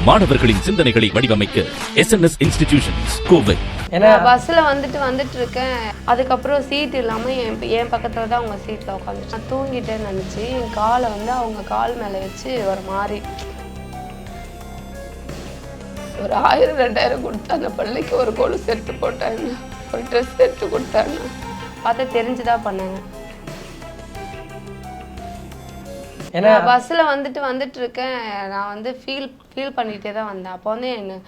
மாணவர்களின் சிந்தனைகளை வடிவமைக்க SNS இன்ஸ்டிடியூஷன்ஸ் கோவை. பஸ்ல வந்துட்டு இருக்கேன். அதுக்கப்புறம் சீட் இல்லாம என் பக்கத்துல தான் அவங்க சீட்ல உட்காந்துட்டு நான் தூங்கிட்டேன்னு நினைச்சு என் காலை அவங்க கால் மேல வச்சு ஒரு மாதிரி ஒரு 1000-2000 கொடுத்து அந்த பள்ளிக்கு ஒரு கொலுசு எடுத்து போட்டாங்க, ஒரு ட்ரெஸ் எடுத்து கொடுத்தாங்க. பார்த்தா தெரிஞ்சுதான் பண்ணாங்க. பஸ்ல வந்துட்டு இருக்கேன். நான் ஃபீல் பண்ணிட்டே தான் வந்தேன். அப்போ என்ன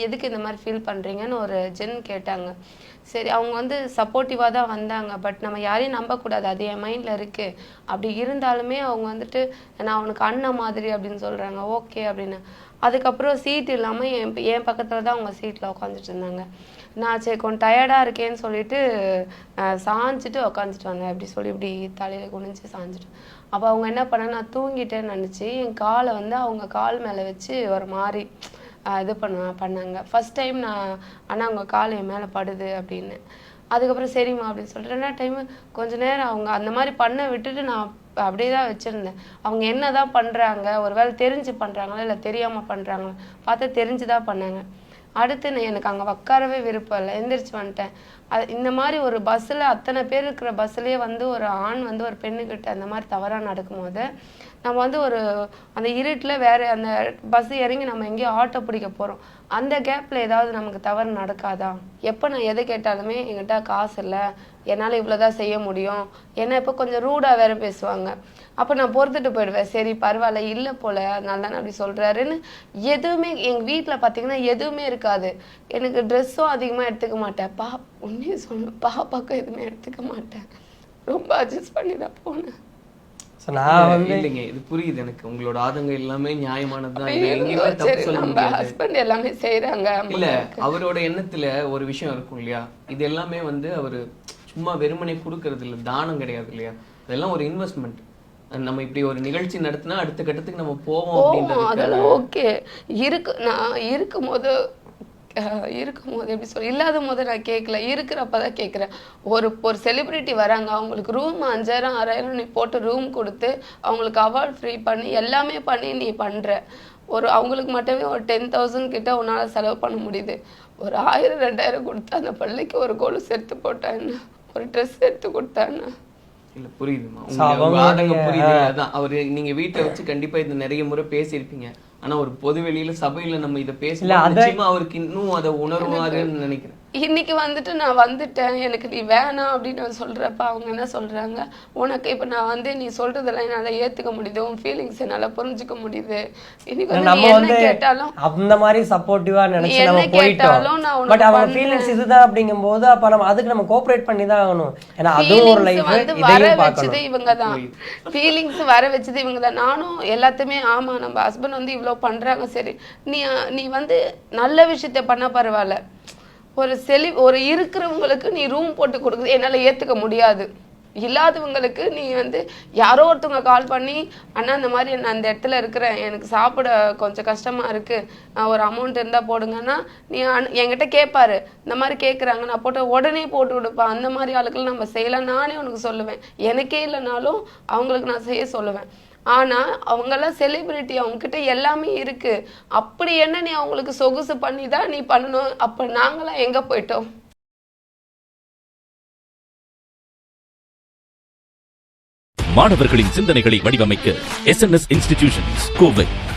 எதுக்கு இந்த மாதிரி ஃபீல் பண்றீங்கன்னு ஒரு ஜென் கேட்டாங்க. சரி, அவங்க சப்போர்ட்டிவாக தான் வந்தாங்க. பட் நம்ம யாரையும் நம்பக்கூடாது, அது என் மைண்டில் இருக்குது. அப்படி இருந்தாலுமே அவங்க நான் உனக்கு அண்ணன் மாதிரி அப்படின்னு சொல்கிறாங்க. ஓகே அப்படின்னு. அதுக்கப்புறம் சீட் இல்லாமல் என் பக்கத்தில் தான் அவங்க சீட்டில் உட்காந்துட்டு இருந்தாங்க. நான் சரி கொஞ்சம் டயர்டாக இருக்கேன்னு சொல்லிட்டு சாஞ்சிட்டு உட்காந்துட்டு வந்தேன். அப்படி சொல்லி இப்படி தலையில் குனிஞ்சு சாஞ்சிட்டு. அப்போ அவங்க என்ன பண்ணாங்க, நான் தூங்கிட்டேன்னு நினச்சி என் காலை அவங்க கால் மேலே வச்சு ஒரு மாதிரி இது பண்ணாங்க. ஃபர்ஸ்ட் டைம் நான் ஆனால் அவங்க கால் என் மேலே படுது அப்படின்னு. அதுக்கப்புறம் சரிம்மா அப்படின்னு சொல்லிட்டு 2வது டைம் கொஞ்ச நேரம் அவங்க அந்த மாதிரி பண்ண விட்டுட்டு நான் அப்படியே தான் வச்சுருந்தேன். அவங்க என்ன தான் பண்ணுறாங்க, ஒரு வேளை தெரிஞ்சு பண்ணுறாங்களா இல்லை தெரியாமல் பண்ணுறாங்களா பார்த்தா தெரிஞ்சு தான் பண்ணாங்க. அடுத்து எனக்கு அங்கே உட்காரவே விருப்பம் இல்லை, எந்திரிச்சு வந்துட்டேன். இந்த மாதிரி ஒரு பஸ்ஸில் அத்தனை பேர் இருக்கிற பஸ்ஸுலேயே ஒரு ஆண் ஒரு பெண்ணுக்கிட்ட அந்த மாதிரி தவறாக நடக்கும்போது நம்ம ஒரு அந்த இருட்டில் வேறு அந்த பஸ் இறங்கி நம்ம எங்கேயோ ஆட்டோ பிடிக்க போகிறோம். அந்த கேப்பில் ஏதாவது நமக்கு தவறு நடக்காதா? எப்போ நான் எதை கேட்டாலுமே என்கிட்ட காசு இல்லை, என்னால் இவ்வளோதான் செய்ய முடியும், ஏன்னா இப்போ கொஞ்சம் ரூடாக வேறு பேசுவாங்க. அப்போ நான் பொறுத்துட்டு போயிடுவேன். சரி பரவாயில்ல, இல்லை போல், அதனால தானே அப்படி சொல்கிறாருன்னு. எதுவுமே எங்கள் வீட்டில் பார்த்தீங்கன்னா எதுவுமே இருக்காது. எனக்கு ட்ரெஸ்ஸும் அதிகமாக எடுத்துக்க மாட்டேன். உண்மையை சொல்லணும், பாப்பாக்கும் எதுவுமே எடுத்துக்க மாட்டேன். ரொம்ப அட்ஜஸ்ட் பண்ணி தான் போனேன். இல்லைங்க, இது புரியுது எனக்கு. உங்களோட ஆதங்கம் எல்லாமே நியாயமானதுதான். ஹஸ்பண்ட் எல்லாமே செய்யறாங்க. இல்ல, அவரோட எண்ணத்துல ஒரு விஷயம் இருக்கும் இல்லையா, இது எல்லாமே அவரு சும்மா வெறுமனே கொடுக்கறது இல்ல, தானம் கிடையாது இல்லையா, அதெல்லாம் ஒரு இன்வெஸ்ட்மெண்ட். நம்ம இப்படி ஒரு நிகழ்ச்சி நடத்தினா அடுத்த கட்டத்துக்கு நம்ம போவோம். அதெல்லாம் ஓகே இருக்கு. நான் இருக்கும்போது எப்படி சொல்ல, இல்லாத போது நான் கேட்கல, இருக்கிறப்பதான் கேட்குறேன். ஒரு செலிபிரிட்டி வராங்க, அவங்களுக்கு ரூம் 5000-6000 நீ போட்டு ரூம் கொடுத்து அவங்களுக்கு அவார்ட் ஃப்ரீ பண்ணி எல்லாமே பண்ணி நீ பண்ற. அவங்களுக்கு மட்டுமே ஒரு 10,000 கிட்ட உன்னால செலவு பண்ண முடியுது. ஒரு 1000-2000 கொடுத்து அந்த பள்ளிக்கு ஒரு கொலுசு எடுத்து போட்டான்னு, ஒரு ட்ரெஸ் எடுத்து கொடுத்தான்னு. இல்ல புரியுதுமா, உங்க ஆதங்கம் புரியுது. அதான் அவரு நீங்க வீட்டை வச்சு கண்டிப்பா இது நிறைய முறை பேசியிருப்பீங்க. ஆனா ஒரு பொது வெளியில சபையில நம்ம இதை பேசல, நிச்சயமா அவருக்கு இன்னும் அதை உணர்வாருன்னு நினைக்கிறேன். இன்னைக்கு நான் வந்துட்டேன், எனக்கு நீ வேணாம் அப்படின்னு சொல்றப்ப அவங்க என்ன சொல்றாங்க, உனக்கு இப்ப நான் நீ சொல்றதெல்லாம் என்னால ஏத்துக்க முடியுது, உன் ஃபீலிங்ஸ் என்னால புரிஞ்சுக்க முடியுது. இன்னைக்கு என்ன கேட்டாலும் அந்த மாதிரி சப்போர்ட்டிவா நினைச்சு நம்ம போயிட்டோம். பட் அவங்க ஃபீலிங்ஸ் இதுதான் அப்படிங்கும்போது அப்ப நம்ம அதுக்கு நம்ம கோஆபரேட் பண்ணி தான் ஆகணும். ஏன்னா அதுவும் ஒரு லைஃப். வர வச்சது இவங்க தான், ஃபீலிங்ஸ் வர வச்சது இவங்க தான். நானும் எல்லாத்தையுமே ஆமா நம்ம ஹஸ்பண்ட் இவ்வளவு பண்றாங்க, சரி நீ நல்ல விஷயத்த பண்ண பரவாயில்ல. ஒரு இருக்கிறவங்களுக்கு நீ ரூம் போட்டு கொடுக்குறது என்னால ஏத்துக்க முடியாது. இல்லாதவங்களுக்கு நீ யாரோ ஒருத்தவங்க கால் பண்ணி, அண்ணா இந்த மாதிரி நான் அந்த இடத்துல இருக்கிறேன், எனக்கு சாப்பிட கொஞ்சம் கஷ்டமா இருக்கு, ஒரு அமௌண்ட் இருந்தா போடுங்கன்னா நீ என்கிட்ட கேட்பாரு. இந்த மாதிரி கேட்குறாங்க, நான் போட்டு உடனே போட்டு கொடுப்பேன். அந்த மாதிரி ஆளுக்கள் நம்ம செய்யலாம், நானே உனக்கு சொல்லுவேன். எனக்கே இல்லைனாலும் அவங்களுக்கு நான் செய்ய சொல்லுவேன். ஆனா அவங்கெல்லாம் செலிபிரிட்டி, அவங்க கிட்ட எல்லாமே இருக்கு. அப்படி என்ன நீ அவங்களுக்கு சொகுசு பண்ணி தான் நீ பண்ணணும். அப்ப நாங்களாம் எங்க போயிட்டோம்? மாணவர்களின் சிந்தனைகளை வடிவமைக்க SNS இன்ஸ்டிடியூஷன்ஸ் கோவை.